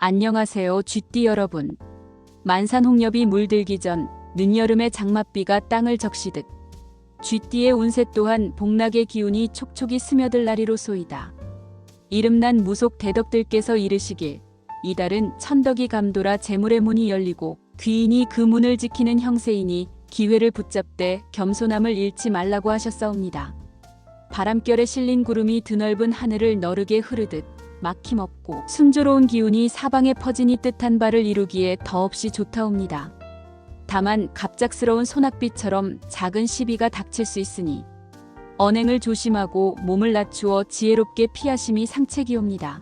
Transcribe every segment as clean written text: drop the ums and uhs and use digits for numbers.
안녕하세요, 쥐띠 여러분. 만산홍엽이 물들기 전 늦여름의 장맛비가 땅을 적시듯 쥐띠의 운세 또한 복락의 기운이 촉촉이 스며들 날이로소이다. 이름난 무속 대덕들께서 이르시길 이달은 천덕이 감돌아 재물의 문이 열리고 귀인이 그 문을 지키는 형세이니 기회를 붙잡되 겸손함을 잃지 말라고 하셨사옵니다. 바람결에 실린 구름이 드넓은 하늘을 너르게 흐르듯 막힘없고 순조로운 기운이 사방에 퍼지니 뜻한 바를 이루기에 더없이 좋다옵니다. 다만 갑작스러운 소낙비처럼 작은 시비가 닥칠 수 있으니 언행을 조심하고 몸을 낮추어 지혜롭게 피하심이 상책이옵니다.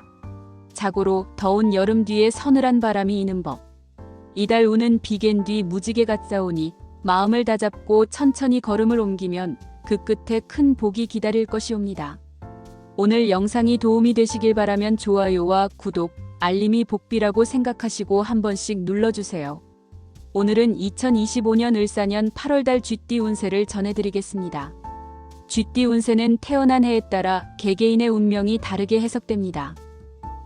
자고로 더운 여름 뒤에 서늘한 바람이 이는 법. 이달 운은 비갠 뒤 무지개 같사오니 마음을 다잡고 천천히 걸음을 옮기면 그 끝에 큰 복이 기다릴 것이옵니다. 오늘 영상이 도움이 되시길 바라면 좋아요와 구독, 알림이 복비라고 생각하시고 한 번씩 눌러주세요. 오늘은 2025년 을사년 8월달 쥐띠 운세를 전해드리겠습니다. 쥐띠 운세는 태어난 해에 따라 개개인의 운명이 다르게 해석됩니다.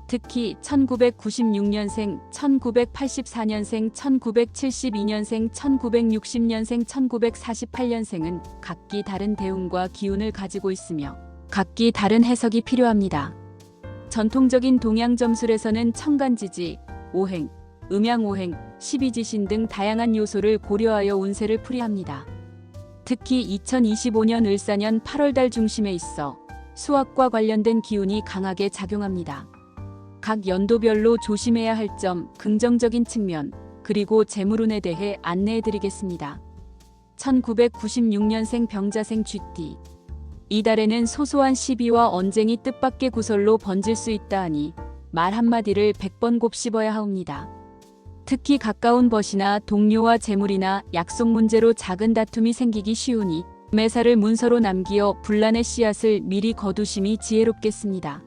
특히 1996년생, 1984년생, 1972년생, 1960년생, 1948년생은 각기 다른 대운과 기운을 가지고 있으며 각기 다른 해석이 필요합니다. 전통적인 동양 점술에서는 천간지지, 오행, 음양오행, 십이지신 등 다양한 요소를 고려하여 운세를 풀이합니다. 특히 2025년 을사년 8월달 중심에 있어 수학과 관련된 기운이 강하게 작용합니다. 각 연도별로 조심해야 할 점, 긍정적인 측면, 그리고 재물운에 대해 안내해드리겠습니다. 1996년생 병자생 쥐띠. 이달에는 소소한 시비와 언쟁이 뜻밖의 구설로 번질 수 있다 하니 말 한마디를 100번 곱씹어야 하옵니다. 특히 가까운 벗이나 동료와 재물이나 약속 문제로 작은 다툼이 생기기 쉬우니 매사를 문서로 남기어 분란의 씨앗을 미리 거두심이 지혜롭겠습니다.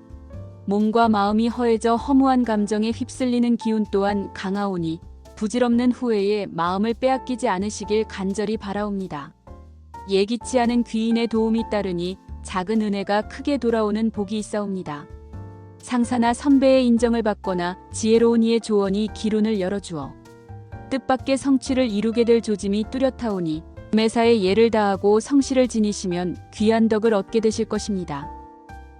몸과 마음이 허해져 허무한 감정에 휩쓸리는 기운 또한 강하오니 부질없는 후회에 마음을 빼앗기지 않으시길 간절히 바라옵니다. 예기치 않은 귀인의 도움이 따르니 작은 은혜가 크게 돌아오는 복이 있사옵니다. 상사나 선배의 인정을 받거나 지혜로운 이의 조언이 기운을 열어주어 뜻밖의 성취를 이루게 될 조짐이 뚜렷하오니 매사에 예를 다하고 성실을 지니시면 귀한 덕을 얻게 되실 것입니다.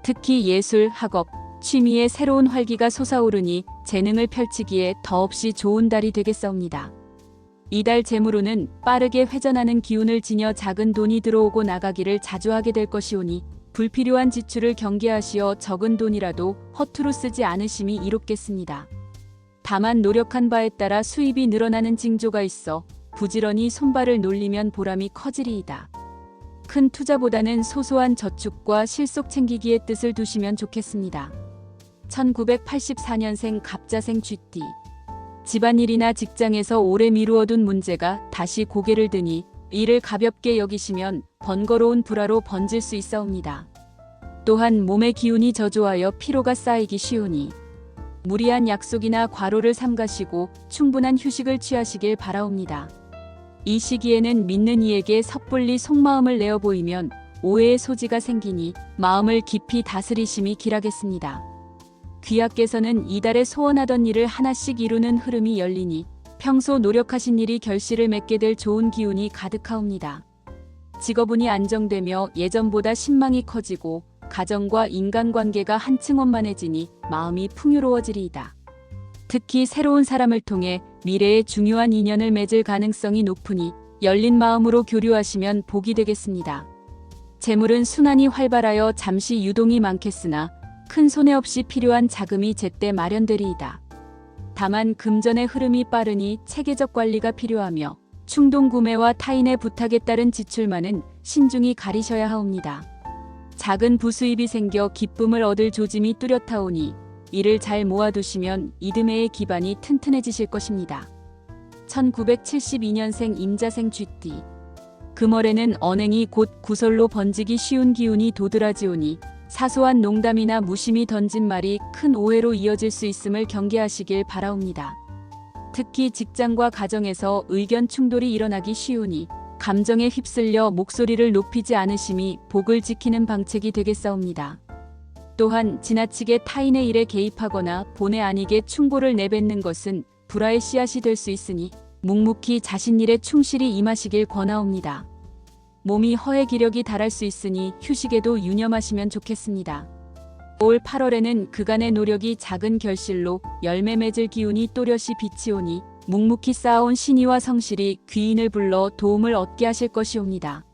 특히 예술, 학업, 취미에 새로운 활기가 솟아오르니 재능을 펼치기에 더없이 좋은 달이 되겠사옵니다. 이달 재물운은 빠르게 회전하는 기운을 지녀 작은 돈이 들어오고 나가기를 자주 하게 될 것이오니 불필요한 지출을 경계하시어 적은 돈이라도 허투루 쓰지 않으심이 이롭겠습니다. 다만 노력한 바에 따라 수입이 늘어나는 징조가 있어 부지런히 손발을 놀리면 보람이 커지리이다. 큰 투자보다는 소소한 저축과 실속 챙기기의 뜻을 두시면 좋겠습니다. 1984년생 갑자생 쥐띠. 집안일이나 직장에서 오래 미루어둔 문제가 다시 고개를 드니 이를 가볍게 여기시면 번거로운 불화로 번질 수 있사옵니다. 또한 몸의 기운이 저조하여 피로가 쌓이기 쉬우니 무리한 약속이나 과로를 삼가시고 충분한 휴식을 취하시길 바라옵니다. 이 시기에는 믿는 이에게 섣불리 속마음을 내어 보이면 오해의 소지가 생기니 마음을 깊이 다스리심이 길하겠습니다. 귀하께서는 이달에 소원하던 일을 하나씩 이루는 흐름이 열리니 평소 노력하신 일이 결실을 맺게 될 좋은 기운이 가득하옵니다. 직업운이 안정되며 예전보다 신망이 커지고 가정과 인간관계가 한층 원만해지니 마음이 풍요로워지리이다. 특히 새로운 사람을 통해 미래에 중요한 인연을 맺을 가능성이 높으니 열린 마음으로 교류하시면 복이 되겠습니다. 재물은 순환이 활발하여 잠시 유동이 많겠으나 큰 손해 없이 필요한 자금이 제때 마련되리이다. 다만 금전의 흐름이 빠르니 체계적 관리가 필요하며 충동 구매와 타인의 부탁에 따른 지출만은 신중히 가리셔야 하옵니다. 작은 부수입이 생겨 기쁨을 얻을 조짐이 뚜렷하오니 이를 잘 모아두시면 이듬해의 기반이 튼튼해지실 것입니다. 1972년생 임자생 쥐띠. 금월에는 언행이 곧 구설로 번지기 쉬운 기운이 도드라지오니 사소한 농담이나 무심히 던진 말이 큰 오해로 이어질 수 있음을 경계하시길 바라옵니다. 특히 직장과 가정에서 의견 충돌이 일어나기 쉬우니 감정에 휩쓸려 목소리를 높이지 않으심이 복을 지키는 방책이 되겠사옵니다. 또한 지나치게 타인의 일에 개입하거나 본의 아니게 충고를 내뱉는 것은 불화의 씨앗이 될 수 있으니 묵묵히 자신 일에 충실히 임하시길 권하옵니다. 몸이 허의 기력이 달할 수 있으니 휴식에도 유념하시면 좋겠습니다. 올 8월에는 그간의 노력이 작은 결실로 열매 맺을 기운이 또렷이 비치오니 묵묵히 쌓아온 신의와 성실이 귀인을 불러 도움을 얻게 하실 것이옵니다.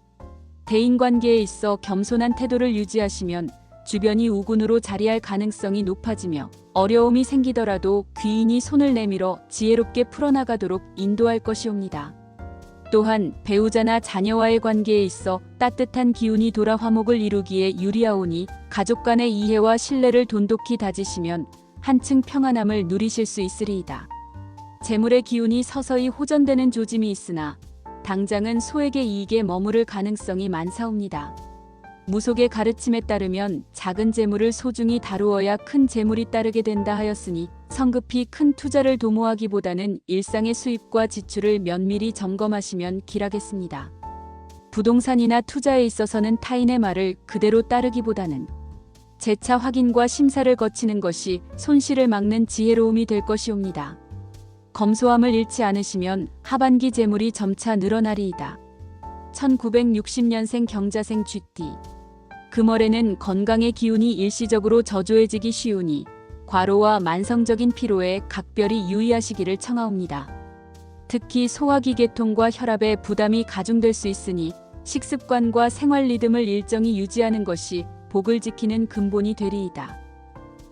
대인관계에 있어 겸손한 태도를 유지하시면 주변이 우군으로 자리할 가능성이 높아지며 어려움이 생기더라도 귀인이 손을 내밀어 지혜롭게 풀어나가도록 인도할 것이옵니다. 또한 배우자나 자녀와의 관계에 있어 따뜻한 기운이 돌아 화목을 이루기에 유리하오니 가족 간의 이해와 신뢰를 돈독히 다지시면 한층 평안함을 누리실 수 있으리이다. 재물의 기운이 서서히 호전되는 조짐이 있으나 당장은 소액의 이익에 머무를 가능성이 많사옵니다. 무속의 가르침에 따르면 작은 재물을 소중히 다루어야 큰 재물이 따르게 된다 하였으니 성급히 큰 투자를 도모하기보다는 일상의 수입과 지출을 면밀히 점검하시면 길하겠습니다. 부동산이나 투자에 있어서는 타인의 말을 그대로 따르기보다는 재차 확인과 심사를 거치는 것이 손실을 막는 지혜로움이 될 것이옵니다. 검소함을 잃지 않으시면 하반기 재물이 점차 늘어나리이다. 1960년생 경자생 쥐띠. 금월에는 건강의 기운이 일시적으로 저조해지기 쉬우니 과로와 만성적인 피로에 각별히 유의하시기를 청하옵니다. 특히 소화기 계통과 혈압에 부담이 가중될 수 있으니 식습관과 생활 리듬을 일정히 유지하는 것이 복을 지키는 근본이 되리이다.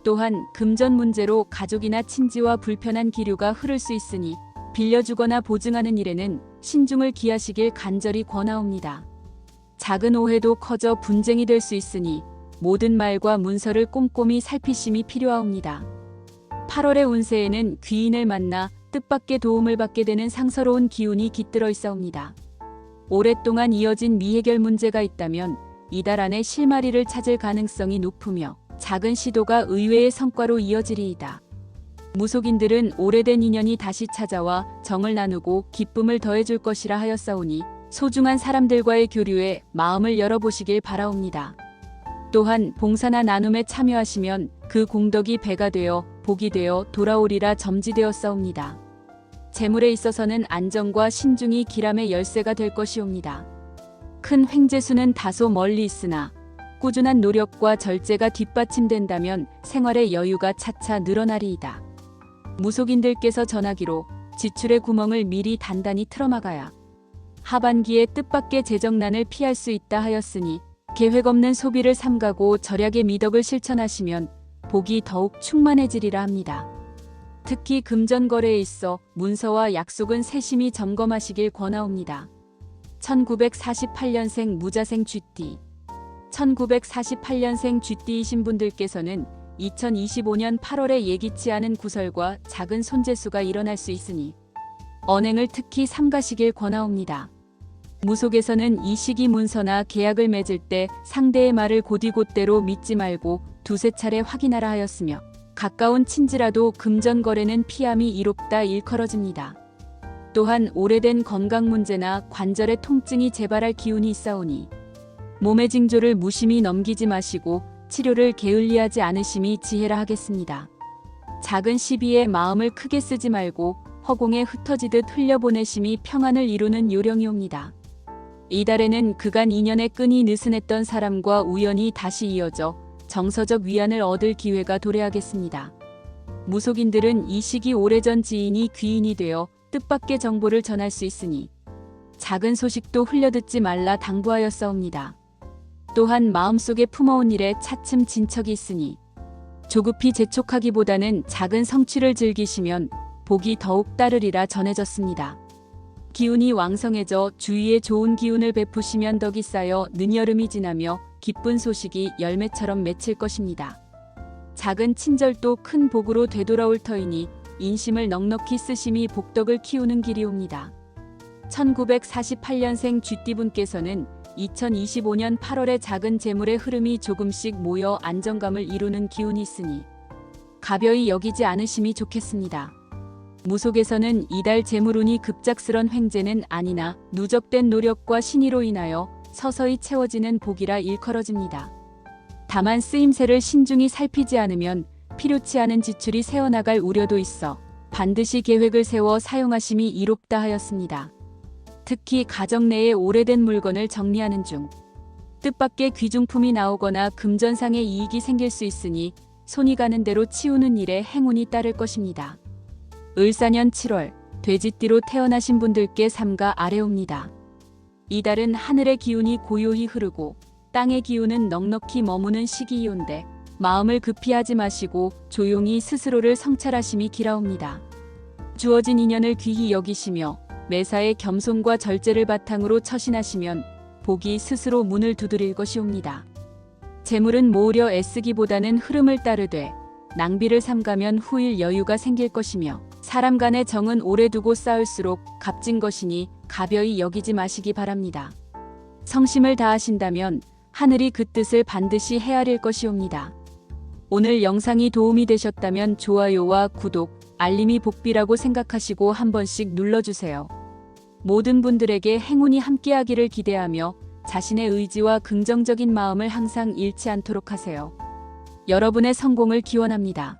또한 금전 문제로 가족이나 친지와 불편한 기류가 흐를 수 있으니 빌려주거나 보증하는 일에는 신중을 기하시길 간절히 권하옵니다. 작은 오해도 커져 분쟁이 될 수 있으니 모든 말과 문서를 꼼꼼히 살피심이 필요하옵니다. 8월의 운세에는 귀인을 만나 뜻밖의 도움을 받게 되는 상서로운 기운이 깃들어 있사옵니다. 오랫동안 이어진 미해결 문제가 있다면 이달 안에 실마리를 찾을 가능성이 높으며 작은 시도가 의외의 성과로 이어지리이다. 무속인들은 오래된 인연이 다시 찾아와 정을 나누고 기쁨을 더해줄 것이라 하였사오니 소중한 사람들과의 교류에 마음을 열어보시길 바라옵니다. 또한 봉사나 나눔에 참여하시면 그 공덕이 배가 되어 복이 되어 돌아오리라 점지되었사옵니다. 재물에 있어서는 안정과 신중이 기람의 열쇠가 될 것이옵니다. 큰 횡재수는 다소 멀리 있으나 꾸준한 노력과 절제가 뒷받침된다면 생활의 여유가 차차 늘어나리이다. 무속인들께서 전하기로 지출의 구멍을 미리 단단히 틀어막아야 하반기에 뜻밖의 재정난을 피할 수 있다 하였으니 계획 없는 소비를 삼가고 절약의 미덕을 실천하시면 복이 더욱 충만해지리라 합니다. 특히 금전 거래에 있어 문서와 약속은 세심히 점검하시길 권하옵니다. 1948년생 무자생 쥐띠. 1948년생 쥐띠이신 분들께서는 2025년 8월에 예기치 않은 구설과 작은 손재수가 일어날 수 있으니 언행을 특히 삼가시길 권하옵니다. 무속에서는 이 시기 문서나 계약을 맺을 때 상대의 말을 곧이곧대로 믿지 말고 두세 차례 확인하라 하였으며 가까운 친지라도 금전 거래는 피함이 이롭다 일컬어집니다. 또한 오래된 건강 문제나 관절의 통증이 재발할 기운이 있사오니 몸의 징조를 무심히 넘기지 마시고 치료를 게을리하지 않으심이 지혜라 하겠습니다. 작은 시비에 마음을 크게 쓰지 말고 허공에 흩어지듯 흘려보내심이 평안을 이루는 요령이옵니다. 이달에는 그간 인연의 끈이 느슨했던 사람과 우연히 다시 이어져 정서적 위안을 얻을 기회가 도래하겠습니다. 무속인들은 이 시기 오래전 지인이 귀인이 되어 뜻밖의 정보를 전할 수 있으니 작은 소식도 흘려듣지 말라 당부하였사옵니다. 또한 마음속에 품어온 일에 차츰 진척이 있으니 조급히 재촉하기보다는 작은 성취를 즐기시면 복이 더욱 따르리라 전해졌습니다. 기운이 왕성해져 주위에 좋은 기운을 베푸시면 덕이 쌓여 늦여름이 지나며 기쁜 소식이 열매처럼 맺힐 것입니다. 작은 친절도 큰 복으로 되돌아올 터이니 인심을 넉넉히 쓰심이 복덕을 키우는 길이옵니다. 1948년생 쥐띠분께서는 2025년 8월에 작은 재물의 흐름이 조금씩 모여 안정감을 이루는 기운이 있으니 가벼이 여기지 않으심이 좋겠습니다. 무속에서는 이달 재물운이 급작스런 횡재는 아니나 누적된 노력과 신의로 인하여 서서히 채워지는 복이라 일컬어집니다. 다만 쓰임새를 신중히 살피지 않으면 필요치 않은 지출이 새어나갈 우려도 있어 반드시 계획을 세워 사용하심이 이롭다 하였습니다. 특히 가정 내에 오래된 물건을 정리하는 중 뜻밖의 귀중품이 나오거나 금전상의 이익이 생길 수 있으니 손이 가는 대로 치우는 일에 행운이 따를 것입니다. 을사년 7월 돼지띠로 태어나신 분들께 삼가 아래옵니다. 이달은 하늘의 기운이 고요히 흐르고 땅의 기운은 넉넉히 머무는 시기이온데 마음을 급히 하지 마시고 조용히 스스로를 성찰하심이 기라옵니다. 주어진 인연을 귀히 여기시며 매사에 겸손과 절제를 바탕으로 처신하시면 복이 스스로 문을 두드릴 것이옵니다. 재물은 모으려 애쓰기보다는 흐름을 따르되 낭비를 삼가면 후일 여유가 생길 것이며 사람 간의 정은 오래 두고 쌓을수록 값진 것이니 가벼이 여기지 마시기 바랍니다. 성심을 다하신다면 하늘이 그 뜻을 반드시 헤아릴 것이옵니다. 오늘 영상이 도움이 되셨다면 좋아요와 구독, 알림이 복비라고 생각하시고 한 번씩 눌러주세요. 모든 분들에게 행운이 함께하기를 기대하며 자신의 의지와 긍정적인 마음을 항상 잃지 않도록 하세요. 여러분의 성공을 기원합니다.